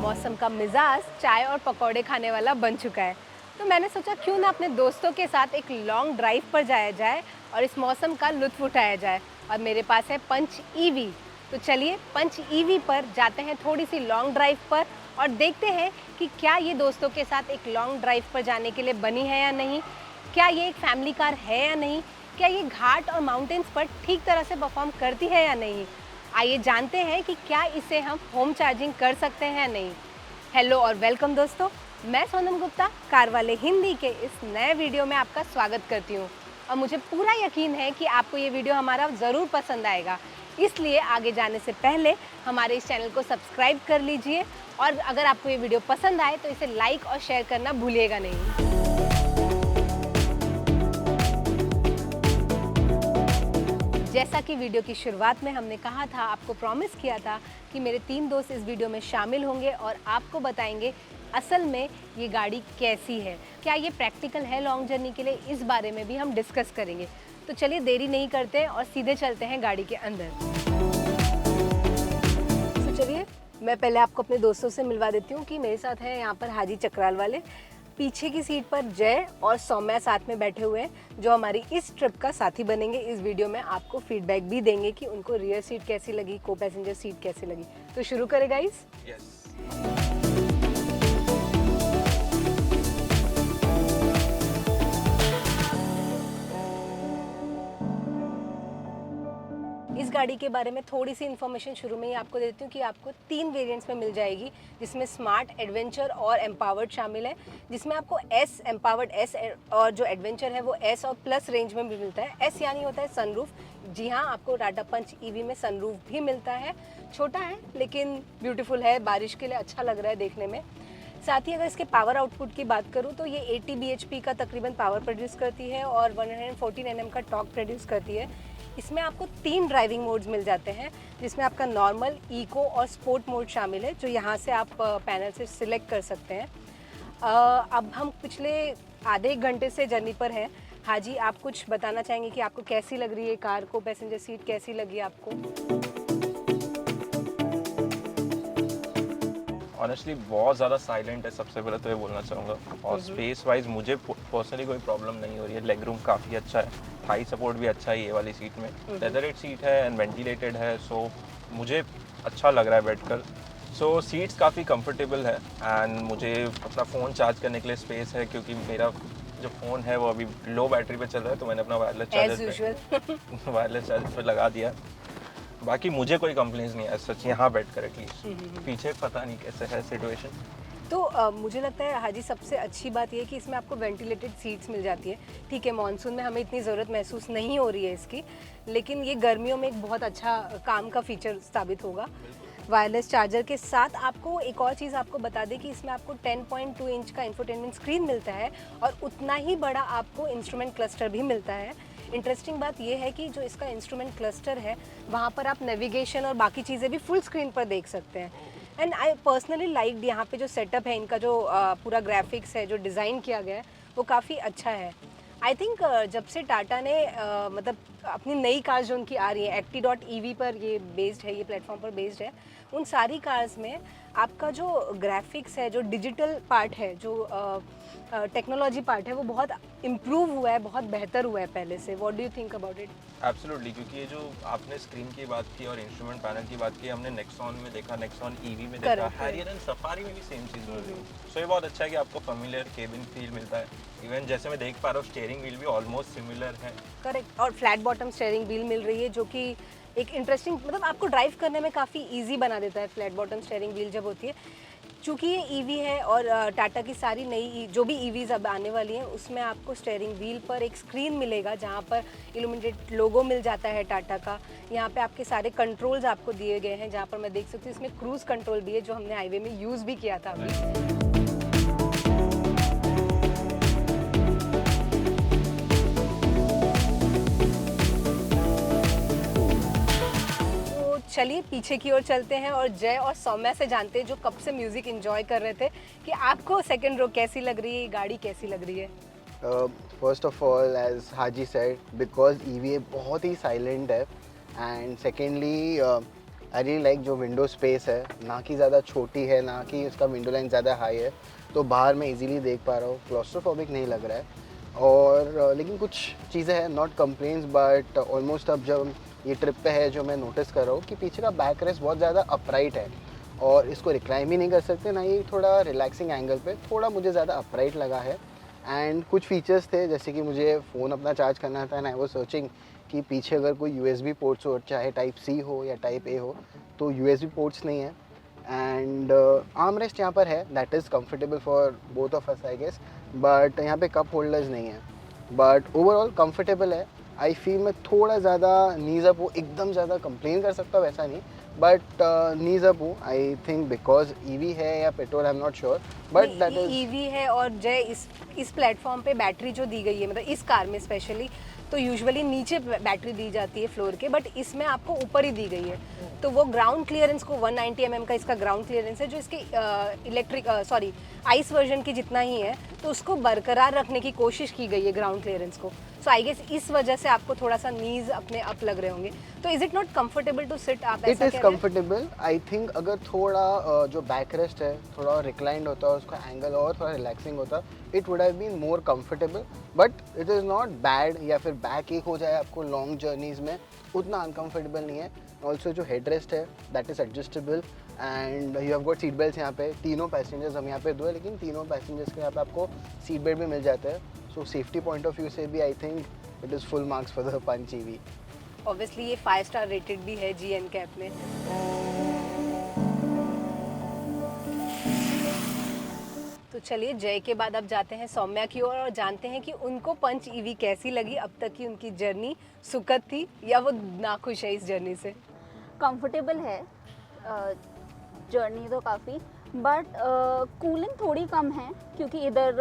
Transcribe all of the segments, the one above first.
मौसम का मिजाज चाय और पकौड़े खाने वाला बन चुका है। तो मैंने सोचा क्यों ना अपने दोस्तों के साथ एक लॉन्ग ड्राइव पर जाया जाए और इस मौसम का लुत्फ उठाया जाए। और मेरे पास है पंच ईवी। तो चलिए पंच ईवी पर जाते हैं थोड़ी सी लॉन्ग ड्राइव पर और देखते हैं कि क्या ये दोस्तों के साथ एक लॉन्ग ड्राइव पर जाने के लिए बनी है या नहीं, क्या ये एक फैमिली कार है या नहीं, क्या ये घाट और माउंटेन्स पर ठीक तरह से परफॉर्म करती है या नहीं। आइए जानते हैं कि क्या इसे हम होम चार्जिंग कर सकते हैं या नहीं। हेलो और वेलकम दोस्तों, मैं सोनम गुप्ता कार वाले हिंदी के इस नए वीडियो में आपका स्वागत करती हूँ। और मुझे पूरा यकीन है कि आपको ये वीडियो हमारा ज़रूर पसंद आएगा, इसलिए आगे जाने से पहले हमारे इस चैनल को सब्सक्राइब कर लीजिए और अगर आपको ये वीडियो पसंद आए तो इसे लाइक और शेयर करना भूलिएगा नहीं। जैसा कि वीडियो की शुरुआत में हमने कहा था, आपको प्रॉमिस किया था कि मेरे 3 दोस्त इस वीडियो में शामिल होंगे और आपको बताएंगे असल में ये गाड़ी कैसी है, क्या ये प्रैक्टिकल है लॉन्ग जर्नी के लिए, इस बारे में भी हम डिस्कस करेंगे। तो चलिए देरी नहीं करते और सीधे चलते हैं गाड़ी के अंदर। तो चलिए मैं पहले आपको अपने दोस्तों से मिलवा देती हूँ कि मेरे साथ है यहाँ पर हाजी चक्राल वाले, पीछे की सीट पर जय और सौम्या साथ में बैठे हुए हैं, जो हमारी इस ट्रिप का साथी बनेंगे। इस वीडियो में आपको फीडबैक भी देंगे कि उनको रियर सीट कैसी लगी, को पैसेंजर सीट कैसी लगी। तो शुरू करें गाइस? यस। इस गाड़ी के बारे में थोड़ी सी इन्फॉर्मेशन शुरू में ही आपको दे देती हूँ कि आपको 3 वेरिएंट्स में मिल जाएगी, जिसमें स्मार्ट, एडवेंचर और एम्पावर्ड शामिल है। जिसमें आपको एस, एम्पावर्ड एस और जो एडवेंचर है वो एस और प्लस रेंज में भी मिलता है। एस यानी होता है सनरूफ। जी हाँ, आपको टाटा पंच ईवी में सनरूफ भी मिलता है। छोटा है लेकिन ब्यूटीफुल है, बारिश के लिए अच्छा लग रहा है देखने में। साथ ही अगर इसके पावर आउटपुट की बात करूं तो ये 80 bhp का तकरीबन पावर प्रोड्यूस करती है और 114 Nm का टॉर्क प्रोड्यूस करती है। इसमें आपको 3 ड्राइविंग मोड्स मिल जाते हैं, जिसमें आपका नॉर्मल, इको और स्पोर्ट मोड शामिल है, जो यहाँ से आप पैनल से सिलेक्ट कर सकते हैं। अब हम पिछले आधे 1 घंटे से जर्नी पर हैं। हाजी, आप कुछ बताना चाहेंगे कि आपको कैसी लग रही है कार, को पैसेंजर सीट कैसी लगी आपको? ऑनेस्टली बहुत ज़्यादा साइलेंट है, सबसे पहले तो ये बोलना चाहूँगा। और स्पेस वाइज मुझे पर्सनली कोई प्रॉब्लम नहीं हो रही है। लेग रूम काफ़ी अच्छा है, थाई सपोर्ट भी अच्छा है ये वाली सीट में। लेदरेट सीट है एंड वेंटिलेटेड है, सो मुझे अच्छा लग रहा है बैठकर। सो सीट्स काफ़ी कंफर्टेबल है एंड मुझे अपना फ़ोन चार्ज करने के लिए स्पेस है, क्योंकि मेरा जो फ़ोन है वो अभी लो बैटरी पे चल रहा है, तो मैंने अपना वायरलेस चार्जर पे लगा दिया। बाकी मुझे कोई कंप्लेंट्स नहीं है सच यहाँ बैठ कर एटलीस्ट। पीछे पता नहीं कैसे है सिचुएशन। तो मुझे लगता है हाजी सबसे अच्छी बात ये है कि इसमें आपको वेंटिलेटेड सीट्स मिल जाती है। ठीक है, मानसून में हमें इतनी ज़रूरत महसूस नहीं हो रही है इसकी, लेकिन ये गर्मियों में एक बहुत अच्छा काम का फीचर साबित होगा। वायरलेस चार्जर के साथ आपको एक और चीज़ आपको बता दें कि इसमें आपको 10.2 इंच का इंफोटेनमेंट स्क्रीन मिलता है और उतना ही बड़ा आपको इंस्ट्रूमेंट क्लस्टर भी मिलता है। इंटरेस्टिंग बात यह है कि जो इसका इंस्ट्रूमेंट क्लस्टर है वहाँ पर आप नेविगेशन और बाकी चीज़ें भी फुल स्क्रीन पर देख सकते हैं। एंड आई पर्सनली लाइक्ड यहाँ पे जो सेटअप है इनका, जो पूरा ग्राफिक्स है, जो डिज़ाइन किया गया है वो काफ़ी अच्छा है। आई थिंक जब से टाटा ने मतलब अपनी नई कार्स जो उनकी आ रही है, Acti.ev पर ये बेस्ड है, ये प्लेटफॉर्म पर बेस्ड है, उन सारी कार्स में आपका जो ग्राफिक्स है, जो डिजिटल पार्ट है, जो टेक्नोलॉजी पार्ट है, वो बहुत इम्प्रूव हुआ है, बहुत बेहतर हुआ है पहले से। What do you think about it? Absolutely, क्योंकि ये जो आपने स्क्रीन की बात की और इंस्ट्रूमेंट पैनल की बात की, हमने नेक्सॉन में देखा, नेक्सॉन ईवी में देखा, हैरियर एंड सफारी में भी सेम चीज़ मिल रही है। सो ये बहुत अच्छा है कि आपको फेमिलियर केबिन फील मिलता है। इवन जैसे मैं देख पा रहा हूँ स्टीयरिंग व्हील भी ऑलमोस्ट सिमिलर है। करेक्ट, और फ्लैट बॉटम स्टीयरिंग व्हील मिल रही है, जो कि एक इंटरेस्टिंग, मतलब आपको ड्राइव करने में काफ़ी इजी बना देता है फ्लैट बॉटम स्टीयरिंग व्हील जब होती है। चूँकि ये ईवी है और टाटा की सारी नई जो भी ईवीज अब आने वाली हैं उसमें आपको स्टीयरिंग व्हील पर एक स्क्रीन मिलेगा, जहाँ पर इल्यूमिनेटेड लोगो मिल जाता है टाटा का। यहाँ पे आपके सारे कंट्रोल्स आपको दिए गए हैं, जहाँ पर मैं देख सकती हूँ इसमें क्रूज़ कंट्रोल भी है, जो हमने हाईवे में यूज़ भी किया था अभी। चलिए पीछे की ओर चलते हैं और जय और सौम्या से जानते हैं, जो कब से म्यूजिक एंजॉय कर रहे थे, कि आपको सेकंड रो कैसी लग रही है, गाड़ी कैसी लग रही है। First of all, as Haji said, because EV बहुत ही साइलेंट है, and secondly I really like जो विंडो स्पेस है, ना कि ज़्यादा छोटी है ना कि उसका विंडो लाइन ज़्यादा हाई है, तो बाहर मैं इजीली देख पा रहा हूँ, क्लॉस्ट्रोफोबिक नहीं लग रहा है। और लेकिन कुछ चीज़ें हैं, नॉट कंप्लेंट्स, बट ऑलमोस्ट अब जब ये ट्रिप पे है जो मैं नोटिस कर रहा हूँ कि पीछे का बैक रेस्ट बहुत ज़्यादा अपराइट है और इसको रिक्लाइन भी नहीं कर सकते, ना ही थोड़ा रिलैक्सिंग एंगल पे थोड़ा मुझे ज़्यादा अपराइट लगा है। एंड कुछ फीचर्स थे जैसे कि मुझे फ़ोन अपना चार्ज करना था एंड आई वाज सर्चिंग कि पीछे अगर कोई USB पोर्ट्स हो, चाहे टाइप C हो या टाइप A हो, तो USB पोर्ट्स नहीं है। एंड आर्म रेस्ट यहाँ पर है, that is comfortable for both of us I guess, but यहाँ पे कप होल्डर्स नहीं है। बट ओवरऑल कंफर्टेबल है। आई फील मैं थोड़ा ज़्यादा नीज अप हूँ, एकदम ज़्यादा कंप्लेन कर सकता हूँ वैसा नहीं, बट नीज अप हूँ। आई थिंक बिकॉज EV है या petrol, I am not sure, but that is EV है। और जय इस प्लेटफॉर्म पे बैटरी जो दी गई है, मतलब इस कार में स्पेशली, तो यूजुअली नीचे बैटरी दी जाती है फ्लोर के, बट इसमें आपको ऊपर ही दी गई है। तो वो ग्राउंड क्लियरेंस को 190 mm का इसका ग्राउंड क्लियरेंस है, जो इसके आइस वर्जन की जितना ही है, तो उसको बरकरार रखने की कोशिश की गई है ग्राउंड क्लियरेंस को। सो आई गेस इस वजह से आपको थोड़ा सा नीज अपने अप लग रहे होंगे। तो is it not comfortable to sit? आप इट ऐसा इज़ कह रहे हैं? कंफर्टेबल। आई थिंक अगर थोड़ा जो बैक रेस्ट है थोड़ा रिक्लाइंड होता है, उसका एंगल और थोड़ा रिलैक्सिंग होता, it would have been more comfortable, but it is not bad. या फिर बैक एक हो जाए आपको लॉन्ग जर्नीज़ में, उतना अनकंफर्टेबल नहीं है। ऑल्सो जो हेड रेस्ट है that is adjustable and you have got seat belt यहाँ पे। तीनों पैसेंजर्स, हम यहाँ पे 2 है, लेकिन तीनों पैसेंजर्स के यहाँ पे आपको सीट बेल्ट भी मिल जाते हैं। So safety point of view से भी I think it is full marks for the punch EV। Obviously ये 5 स्टार रेटेड भी है GN कैप में। तो चलिए जय के बाद अब जाते हैं सौम्या की ओर और जानते हैं कि उनको पंच EV कैसी लगी। अब तक की उनकी जर्नी सुखद थी या वो नाखुश है इस जर्नी से? कंफर्टेबल है जर्नी तो काफ़ी, बट कूलिंग थोड़ी कम है क्योंकि इधर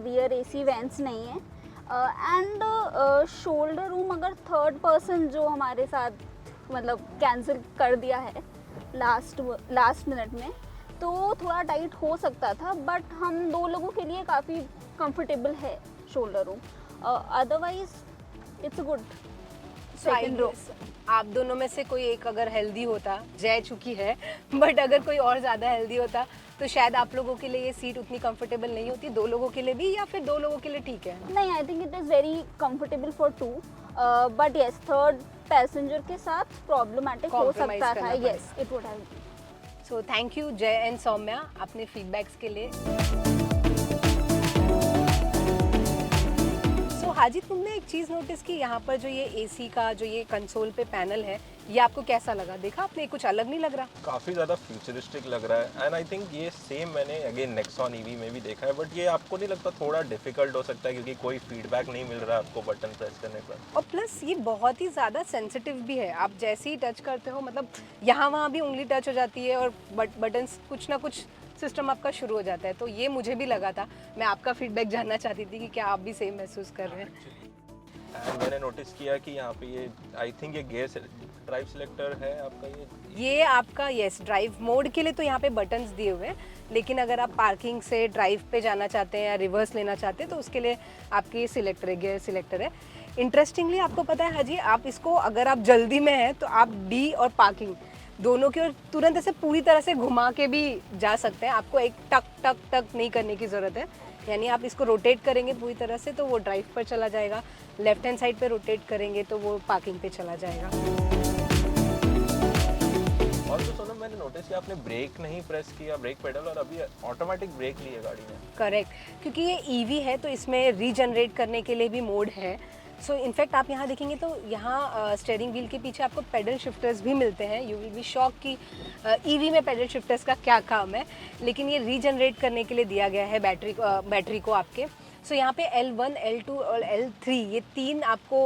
रियर AC वेंट्स नहीं है। एंड शोल्डर रूम अगर थर्ड पर्सन जो हमारे साथ मतलब कैंसिल कर दिया है लास्ट मिनट में, तो थोड़ा टाइट हो सकता था, बट हम 2 लोगों के लिए काफ़ी कंफर्टेबल है shoulder room. Otherwise it's good. Second row आप दोनों में से कोई एक अगर हेल्दी होता, जय चुकी है, बट अगर कोई और ज़्यादा हेल्दी होता तो शायद आप लोगों के लिए ये सीट उतनी कंफर्टेबल नहीं होती। 2 लोगों के लिए भी, या फिर 2 लोगों के लिए ठीक है? नहीं, आई think it is very comfortable for 2, but yes third passenger के साथ प्रॉब्लमेटिक हो Compromise सकता करना था। पड़ेगा। Yes it would have. So thank you जय एंड सौम्या अपने फीडबैक्स के लिए। सो हाजी, तुमने एक चीज़ नोटिस की, यहाँ पर जो ये AC का जो ये कंसोल पे पैनल है, ये आपको कैसा लगा? देखा आपने, कुछ अलग नहीं लग रहा? काफ़ी ज़्यादा फ्यूचरिस्टिक लग रहा है एंड आई थिंक ये सेम मैंने अगेन नेक्सॉन EV में भी देखा है, बट ये आपको नहीं लगता थोड़ा डिफिकल्ट हो सकता है क्योंकि कोई फीडबैक नहीं मिल रहा है आपको बटन प्रेस करने पर? और प्लस ये बहुत ही ज़्यादा सेंसिटिव भी है। आप जैसे ही टच करते हो, मतलब यहाँ वहाँ भी उंगली टच हो जाती है और बटन्स कुछ ना कुछ सिस्टम आपका शुरू हो जाता है। तो ये मुझे भी लगा था। मैं आपका फीडबैक जानना चाहती थी कि क्या आप भी सेम महसूस कर रहे हैं? एंड मैंने नोटिस किया कि यहाँ पे ये आई थिंक ये गियर ड्राइव सिलेक्टर है आपका, ये आपका यस ड्राइव मोड के लिए तो यहाँ पे बटन्स दिए हुए हैं, लेकिन अगर आप पार्किंग से ड्राइव पे जाना चाहते हैं या रिवर्स लेना चाहते हैं तो उसके लिए आपके ये सिलेक्टर है, गियर सिलेक्टर है। इंटरेस्टिंगली आपको पता है हाजी, आप इसको अगर आप जल्दी में हैं तो आप D और पार्किंग दोनों की ओर तुरंत ऐसे पूरी तरह से घुमा के भी जा सकते हैं। आपको एक टक टक टक नहीं करने की ज़रूरत है। यानी आप इसको रोटेट करेंगे पूरी तरह से तो वो ड्राइव पर चला जाएगा, लेफ्ट हैंड साइड पे रोटेट करेंगे तो वो पार्किंग पे चला जाएगा। और तो सोनम, मैंने नोटिस किया आपने ब्रेक नहीं प्रेस किया, ब्रेक पेडल, और अभी ऑटोमेटिक ब्रेक ली है गाड़ी में। करेक्ट, क्योंकि ये EV है तो इसमें रीजनरेट करने के लिए भी मोड है। सो इनफैक्ट आप यहाँ देखेंगे तो यहाँ स्टीयरिंग व्हील के पीछे आपको पेडल शिफ्टर्स भी मिलते हैं। यू विल बी शॉक कि EV में पेडल शिफ्टर्स का क्या काम है, लेकिन ये रीजनरेट करने के लिए दिया गया है बैटरी को आपके। सो यहाँ पे L1, L2 और L3 ये 3 आपको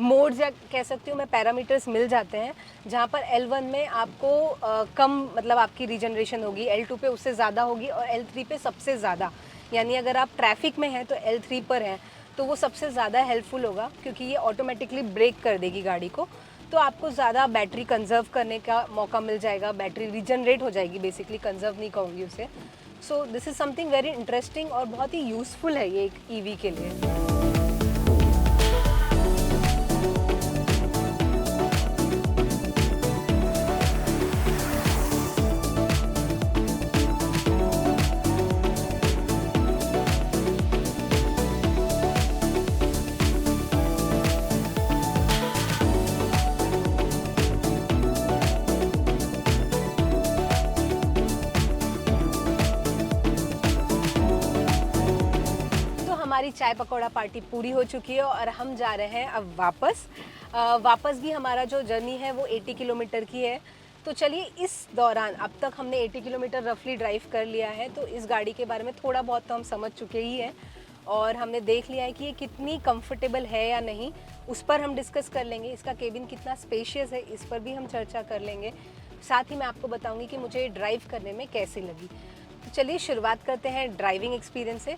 मोड्स या कह सकती हूँ मैं पैरामीटर्स मिल जाते हैं, जहाँ पर L1 में आपको कम मतलब आपकी रीजनरेशन होगी, L2 पे उससे ज़्यादा होगी और L3 पे सबसे ज़्यादा। यानी अगर आप ट्रैफिक में हैं तो L3 पर हैं तो वो सबसे ज़्यादा हेल्पफुल होगा, क्योंकि ये ऑटोमेटिकली ब्रेक कर देगी गाड़ी को, तो आपको ज़्यादा बैटरी कंजर्व करने का मौका मिल जाएगा। बैटरी रीजनरेट हो जाएगी, बेसिकली कंजर्व नहीं कहूँगी उसे। So this is something very interesting और बहुत ही यूज़फुल है ये एक EV के लिए। हमारी चाय पकौड़ा पार्टी पूरी हो चुकी है और हम जा रहे हैं अब वापस भी हमारा जो जर्नी है वो 80 किलोमीटर की है। तो चलिए, इस दौरान अब तक हमने 80 किलोमीटर रफली ड्राइव कर लिया है, तो इस गाड़ी के बारे में थोड़ा बहुत तो हम समझ चुके ही हैं और हमने देख लिया है कि ये कितनी कंफर्टेबल है या नहीं, उस पर हम डिस्कस कर लेंगे। इसका केबिन कितना स्पेशियस है, इस पर भी हम चर्चा कर लेंगे। साथ ही मैं आपको बताऊंगी कि मुझे ड्राइव करने में कैसी लगी। तो चलिए शुरुआत करते हैं ड्राइविंग एक्सपीरियंस से।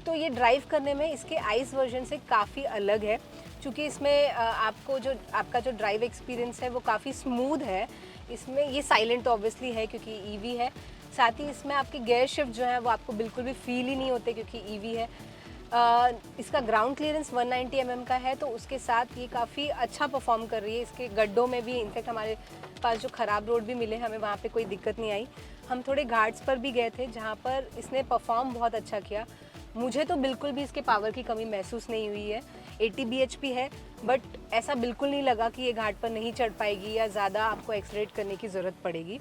तो ये ड्राइव करने में इसके आइस वर्जन से काफ़ी अलग है, क्योंकि इसमें आपका जो ड्राइव एक्सपीरियंस है वो काफ़ी स्मूथ है। इसमें ये साइलेंट ऑब्वियसली है क्योंकि ईवी है, साथ ही इसमें आपके गियर शिफ्ट जो है वो आपको बिल्कुल भी फील ही नहीं होते क्योंकि ईवी है। इसका ग्राउंड क्लियरेंस 190 mm का है, तो उसके साथ ये काफ़ी अच्छा परफॉर्म कर रही है। इसके गड्ढों में भी इनफैक्ट हमारे पास जो ख़राब रोड भी मिले हमें वहाँ पे कोई दिक्कत नहीं आई। हम थोड़े घाट्स पर भी गए थे जहाँ पर इसने परफॉर्म बहुत अच्छा किया। मुझे तो बिल्कुल भी इसके पावर की कमी महसूस नहीं हुई है। 80 bhp है, बट ऐसा बिल्कुल नहीं लगा कि ये घाट पर नहीं चढ़ पाएगी या ज़्यादा आपको एक्सलरेट करने की ज़रूरत पड़ेगी।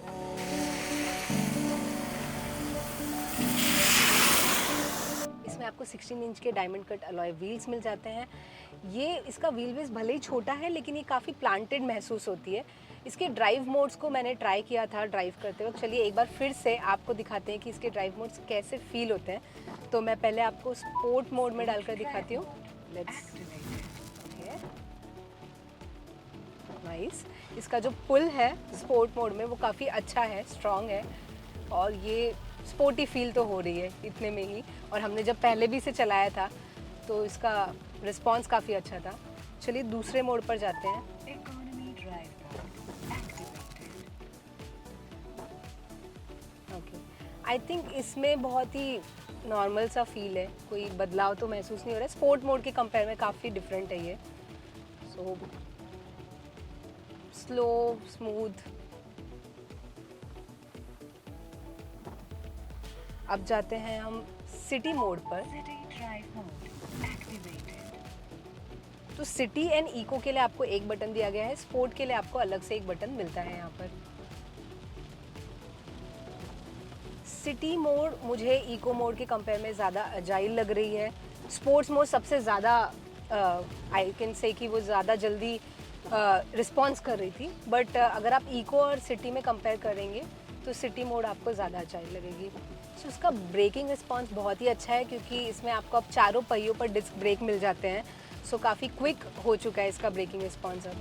इसमें आपको 16 इंच के डायमंड कट अलॉय व्हील्स मिल जाते हैं। ये इसका व्हील बेस भले ही छोटा है लेकिन ये काफ़ी प्लांटेड महसूस होती है। इसके ड्राइव मोड्स को मैंने ट्राई किया था ड्राइव करते वक्त। चलिए एक बार फिर से आपको दिखाते हैं कि इसके ड्राइव मोड्स कैसे फील होते हैं। तो मैं पहले आपको स्पोर्ट मोड में डालकर दिखाती हूँ। Let's nice. इसका जो पुल है स्पोर्ट मोड में वो काफ़ी अच्छा है, स्ट्रॉन्ग है और ये स्पोर्टी फील तो हो रही है इतने में ही। और हमने जब पहले भी इसे चलाया था तो इसका रिस्पॉन्स काफ़ी अच्छा था। चलिए दूसरे मोड पर जाते हैं। ओके, आई थिंक इसमें बहुत ही नॉर्मल सा फील है, कोई बदलाव तो महसूस नहीं हो रहा है। स्पोर्ट मोड के कंपेयर में काफ़ी डिफरेंट है ये। So slow, smooth. अब जाते हैं हम सिटी मोड पर। तो सिटी एंड इको के लिए आपको एक बटन दिया गया है, स्पोर्ट के लिए आपको अलग से एक बटन मिलता है यहाँ पर। सिटी मोड मुझे इको मोड के कंपेयर में ज़्यादा अजाइल लग रही है। स्पोर्ट्स मोड सबसे ज़्यादा आई कैन से कि वो ज़्यादा जल्दी रिस्पॉन्स कर रही थी, बट अगर आप इको और सिटी में कंपेयर करेंगे तो सिटी मोड आपको ज़्यादा अजाइल लगेगी। तो उसका ब्रेकिंग रिस्पॉन्स बहुत ही अच्छा है क्योंकि इसमें आपको अब चारों पहियों पर डिस्क ब्रेक मिल जाते हैं। सो काफ़ी क्विक हो चुका है इसका ब्रेकिंग रिस्पॉन्स अब।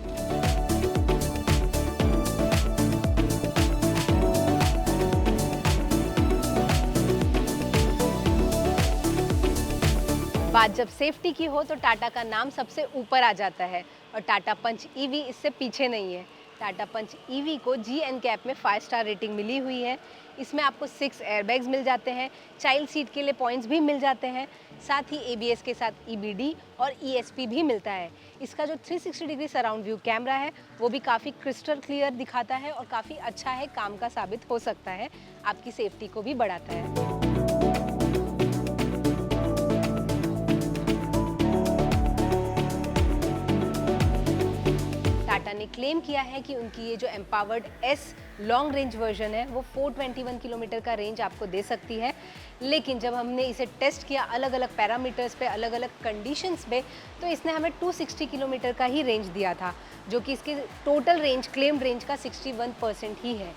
बात जब सेफ्टी की हो तो टाटा का नाम सबसे ऊपर आ जाता है और टाटा पंच ईवी इससे पीछे नहीं है। टाटा पंच ईवी को जी-एनकैप में 5 स्टार रेटिंग मिली हुई है। इसमें आपको 6 एयरबैग्स मिल जाते हैं, चाइल्ड सीट के लिए पॉइंट्स भी मिल जाते हैं, साथ ही ABS के साथ EBD और ESP भी मिलता है। इसका जो 360 डिग्री सराउंड व्यू कैमरा है वो भी काफ़ी क्रिस्टल क्लियर दिखाता है और काफ़ी अच्छा है, काम का साबित हो सकता है, आपकी सेफ्टी को भी बढ़ाता है। टाटा ने क्लेम किया है कि उनकी ये जो empowered S long range version है वो 421 किलोमीटर का रेंज आपको दे सकती है, लेकिन जब हमने इसे टेस्ट किया अलग अलग पैरामीटर्स पे, अलग अलग कंडीशंस पे, तो इसने हमें 260 किलोमीटर का ही रेंज दिया था, जो कि इसके टोटल रेंज, क्लेम्ड रेंज का 61% ही है।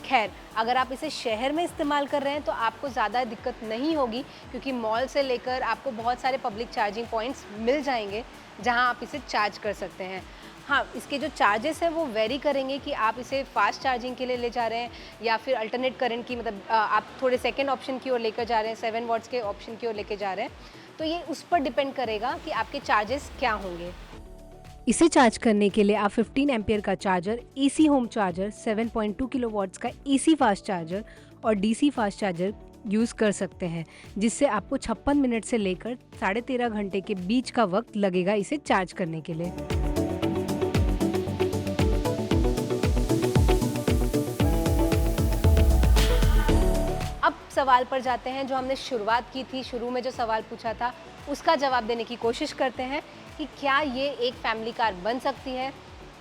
खैर, अगर आप इसे शहर में इस्तेमाल कर रहे हैं तो आपको ज़्यादा दिक्कत नहीं होगी क्योंकि मॉल से लेकर आपको बहुत सारे पब्लिक चार्जिंग पॉइंट्स मिल जाएंगे जहां आप इसे चार्ज कर सकते हैं। हाँ, इसके जो चार्जेस हैं वो वेरी करेंगे कि आप इसे फास्ट चार्जिंग के लिए ले जा रहे हैं या फिर अल्टरनेट करंट की, मतलब आप थोड़े सेकेंड ऑप्शन की ओर लेकर जा रहे हैं, 7 वॉट्स के ऑप्शन की ओर लेकर जा रहे हैं, तो ये उस पर डिपेंड करेगा कि आपके चार्जेस क्या होंगे। इसे चार्ज करने के लिए आप 15 एम्पियर का charger, AC home charger, 7.2 kilowatts का AC फास्ट चार्जर और DC फास्ट चार्जर यूज़ कर सकते हैं, जिससे आपको 56 मिनट से लेकर 13.5 घंटे के बीच का वक्त लगेगा इसे चार्ज करने के लिए। अब सवाल पर जाते हैं जो हमने शुरुआत की थी, शुरू में जो सवाल पूछा था उसका जवाब देने की कोशिश करते हैं कि क्या ये एक फैमिली कार बन सकती है,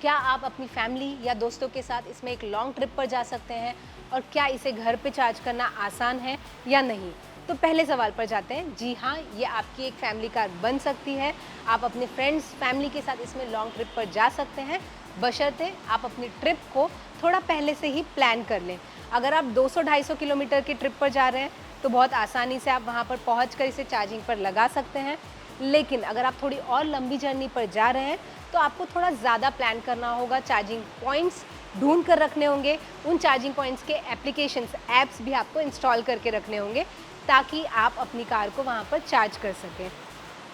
क्या आप अपनी फैमिली या दोस्तों के साथ इसमें एक लॉन्ग ट्रिप पर जा सकते हैं और क्या इसे घर पे चार्ज करना आसान है या नहीं। तो पहले सवाल पर जाते हैं। जी हाँ, ये आपकी एक फैमिली कार बन सकती है। आप अपने फ्रेंड्स फैमिली के साथ इसमें लॉन्ग ट्रिप पर जा सकते हैं, बशर्ते आप अपनी ट्रिप को थोड़ा पहले से ही प्लान कर लें। अगर आप 200-250 किलोमीटर की ट्रिप पर जा रहे हैं तो बहुत आसानी से आप वहाँ पर पहुँचकर इसे चार्जिंग पर लगा सकते हैं। लेकिन अगर आप थोड़ी और लंबी जर्नी पर जा रहे हैं तो आपको थोड़ा ज़्यादा प्लान करना होगा, चार्जिंग पॉइंट्स ढूंढ कर रखने होंगे, उन चार्जिंग पॉइंट्स के एप्लीकेशंस ऐप्स भी आपको इंस्टॉल करके रखने होंगे ताकि आप अपनी कार को वहाँ पर चार्ज कर सकें।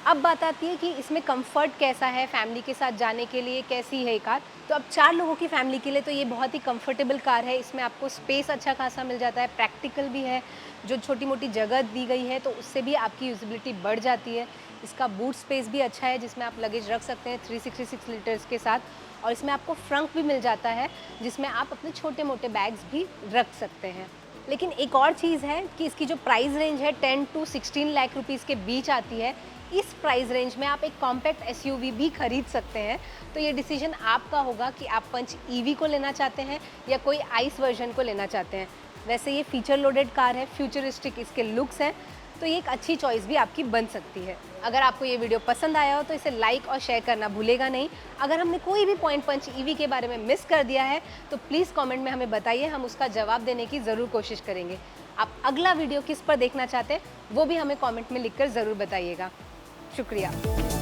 अब बात आती है कि इसमें कंफर्ट कैसा है, फैमिली के साथ जाने के लिए कैसी है ये कार। तो अब 4 लोगों की फैमिली के लिए तो ये बहुत ही कंफर्टेबल कार है। इसमें आपको स्पेस अच्छा खासा मिल जाता है, प्रैक्टिकल भी है, जो छोटी मोटी जगह दी गई है तो उससे भी आपकी यूजिबिलिटी बढ़ जाती है। इसका बूट स्पेस भी अच्छा है जिसमें आप लगेज रख सकते हैं 366 लीटर्स के साथ, और इसमें आपको फ्रंक भी मिल जाता है जिसमें आप अपने छोटे मोटे बैग्स भी रख सकते हैं। लेकिन एक और चीज़ है कि इसकी जो प्राइस रेंज है 10 to 16 लाख रुपीज़ के बीच आती है। इस प्राइस रेंज में आप एक कॉम्पैक्ट एसयूवी भी खरीद सकते हैं। तो ये डिसीजन आपका होगा कि आप पंच ईवी को लेना चाहते हैं या कोई आइस वर्जन को लेना चाहते हैं। वैसे ये फीचर लोडेड कार है, फ्यूचरिस्टिक इसके लुक्स हैं, तो ये एक अच्छी चॉइस भी आपकी बन सकती है। अगर आपको ये वीडियो पसंद आया हो तो इसे लाइक और शेयर करना भूलेगा नहीं। अगर हमने कोई भी पॉइंट पंच ईवी के बारे में मिस कर दिया है तो प्लीज़ कमेंट में हमें बताइए, हम उसका जवाब देने की ज़रूर कोशिश करेंगे। आप अगला वीडियो किस पर देखना चाहते हैं वो भी हमें कमेंट में लिखकर ज़रूर बताइएगा। शुक्रिया।